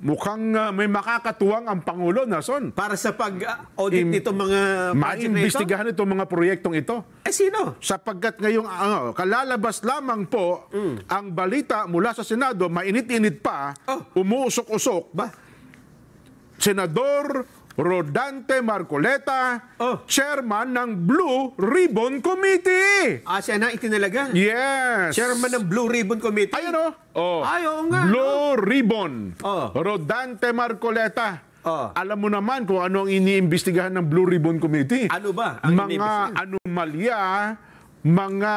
mukhang may makakatuwang ang Pangulo, Nason. Para sa pag-audit nitong mga project na ito? Maimbestigahan itong mga proyektong ito. Sino? Sapagkat ngayong kalalabas lamang po ang balita mula sa Senado, mainit-init pa, umuusok-usok. Senador Rodante Marcoleta, chairman ng Blue Ribbon Committee. Siya na itinalaga? Yes. Chairman ng Blue Ribbon Committee? Ayan o. Oo nga. Blue Ribbon. Rodante Marcoleta. Alam mo naman kung ano ang iniimbestigahan ng Blue Ribbon Committee. Ano ba? Mga anomalya, mga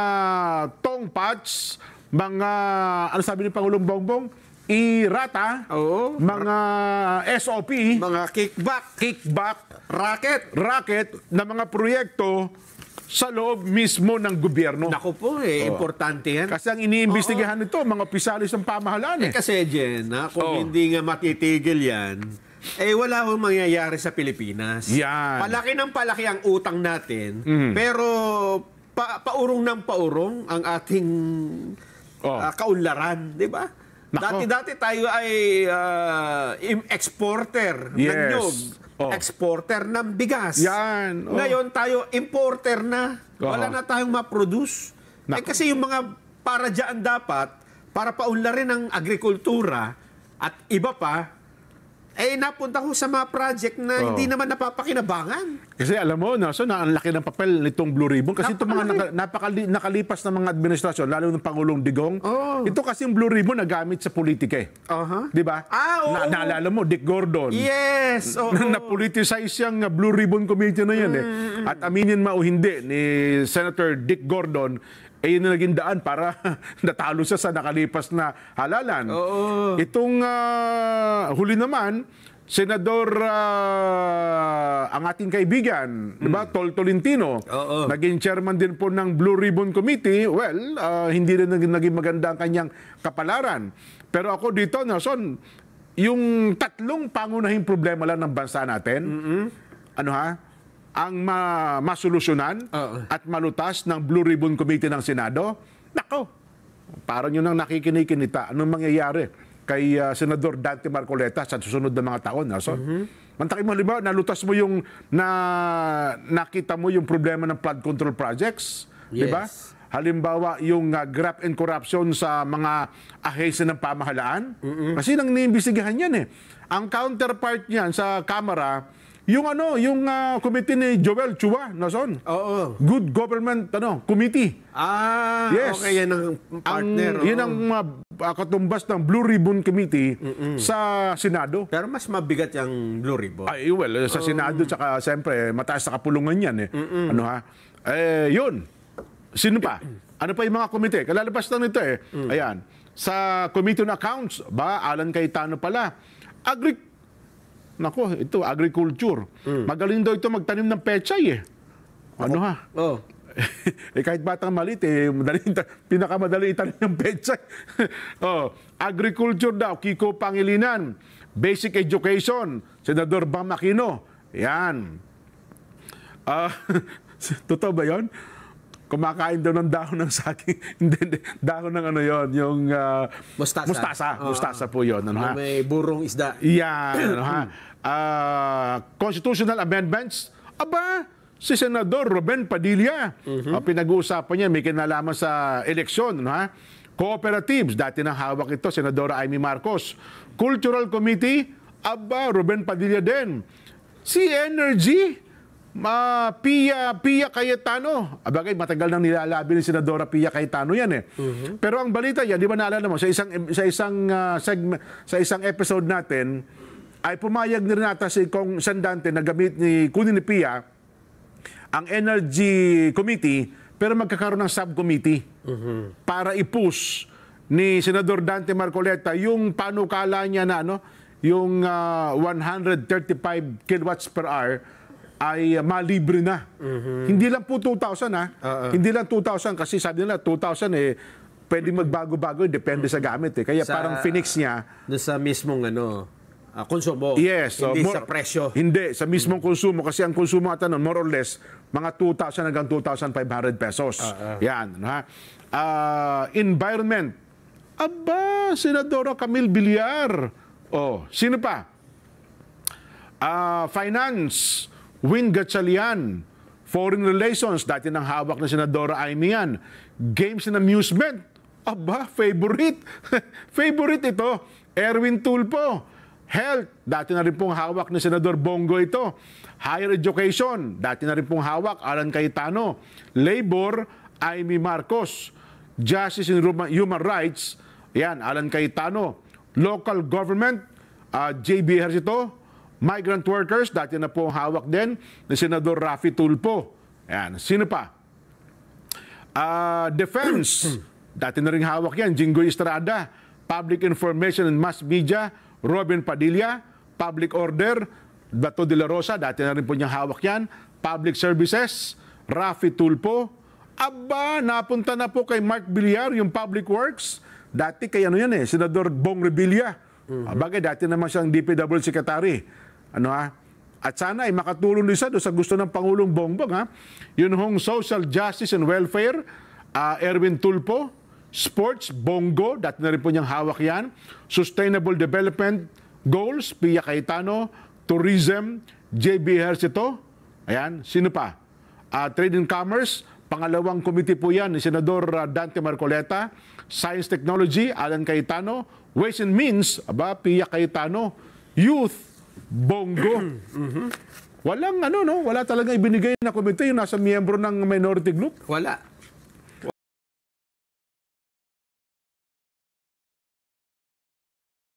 tongpats, mga, ano sabi ni Pangulong Bongbong? Irata, mga SOP, mga kickback, racket na mga proyekto sa loob mismo ng gobyerno. Naku po, importante yan. Kasi ang iniimbestigahan nito, mga opisalis ng pamahalaan. Kasi Jen, kung hindi nga matitigil yan, wala akong mangyayari sa Pilipinas. Yan. Palaki ng palaki ang utang natin, pero paurong ng paurong ang ating kaunlaran, di ba? Dati-dati tayo ay exporter ng nyog, exporter ng bigas. Yan. Ngayon tayo importer na. Wala na tayong ma-produce. Kasi yung mga para dyan dapat, para paunlarin ang agrikultura at iba pa, napunta ko sa mga project na hindi naman napapakinabangan. Kasi alam mo, Nason, ang laki ng papel nitong Blue Ribbon. Kasi itong mga nakalipas na mga administrasyon, lalo ng Pangulong Digong, ito kasi yung Blue Ribbon nagamit sa politika eh. Di ba? Naalala mo, Dick Gordon. Yes. Na-politicize yung Blue Ribbon Committee na yan eh. At aminin mo o hindi, ni Senator Dick Gordon, yun na naging daan para natalo siya sa nakalipas na halalan. Itong huli naman, Senador, ang ating kaibigan, diba? Tol Tolentino, naging chairman din po ng Blue Ribbon Committee. Well, hindi rin naging maganda ang kanyang kapalaran. Pero ako dito, Nelson, yung tatlong pangunahing problema lang ng bansa natin, ang masolusyonan at malutas ng Blue Ribbon Committee ng Senado, nako, parang yun ang nakikinikinita. Anong mangyayari kay Senador Dante Marcoleta sa susunod na mga taon? Mantakin mo, halimbawa, nalutas mo yung, nakita mo yung problema ng flood control projects, di ba? Halimbawa, yung graft and corruption sa mga ahensya ng pamahalaan. Kasi nang niimbestigahan yan eh. Ang counterpart niyan sa Kamara, yung committee ni Joel Chua, Nason. Good Government Committee. Yes. Okay, yan ang partner. Yan ang katumbas ng Blue Ribbon Committee sa Senado. Pero mas mabigat yung Blue Ribbon. Sa Senado, tsaka siyempre, mataas sa kapulungan yan eh. Yun. Sino pa? Ano pa yung mga komite? Kalalabas lang nito eh. Ayan. Sa Committee on Accounts, Alan Cayetano pala. Agriculture. Magaling daw ito magtanim ng pechay eh. Kahit batang malit pinakamadali itanim ng pechay. Agriculture daw, Kiko Pangilinan. Basic Education, Senador Bam Aquino. Yan. Totoo ba yun? Kumakain daw ng dahon ng saging. Hindi, dahon ng yung mustasa. Mustasa po yun. May burong isda. Yan. Constitutional amendments. Si Senador Ruben Padilla. Pinag-uusapan niya, may kinalaman sa eleksyon. Cooperatives. Dati nang hawak ito, Senadora Amy Marcos. Cultural Committee. Ruben Padilla din. Si Energy. Pia Cayetano. Abagay, matagal nang nilalabi ni Senadora Pia Cayetano yan eh. Pero ang balita yan, di ba naalala mo, sa isang episode natin, ay pumayag na rin nata si Kong Sandante na gamit kunin ni Pia ang Energy Committee, pero magkakaroon ng subcommittee para i-push ni Senador Dante Marcoleta yung panukala niya na yung 135 kilowatts per hour ay malibre na. Hindi lang po 2,000 Hindi lang 2,000 kasi sabi nila 2,000 pwede magbago-bago, depende sa gamit Kaya parang Phoenix niya. Sa mismong konsumo. Yes. Hindi sa presyo. Hindi, sa mismong konsumo. Kasi ang konsumo ata more or less, mga 2,000 hanggang 2,500 pesos. Yan. Environment. Senadora Camille Villar. Oh, sino pa? Finance, Win Gatchalian. Foreign Relations, dati nang hawak na Senadora Amy yan. Games and Amusement, aba, favorite. Favorite ito. Erwin Tulfo. Health, dati na rin pong hawak ni Senador Bongo ito. Higher Education, dati na rin pong hawak, Alan Cayetano. Labor, Amy Marcos. Justice and Human Rights, yan, Alan Cayetano. Local Government, JB Ejercito. Migrant Workers, dati na pong hawak din ni Senador Raffy Tulfo. Yan, sino pa? Defense, dati na rin hawak yan, Jinggoy Estrada. Public Information and Mass Media, Robin Padilla. Public Order, Bato de la Rosa, dati na rin po niyang hawak yan. Public Services, Raffy Tulfo. Aba, napunta na po kay Mark Villar, yung Public Works. Dati kay ano yan Senador Bong Revilla. Bagay, dati naman siyang DPW Secretary. At sana ay makatulong din sa gusto ng Pangulong Bongbong. Yun hong Social Justice and Welfare, Erwin Tulfo. Sports, Bongo, dati na rin po niyang hawak yan. Sustainable Development Goals, Pia Cayetano. Tourism, JB Ejercito. Ayan, sino pa? Trade and Commerce, pangalawang committee po yan ni Senador Dante Marcoleta. Science Technology, Alan Cayetano. Ways and Means, Pia Cayetano. Youth, Bongo. Walang wala talaga ibinigay na komite yung nasa miyembro ng minority group. Wala.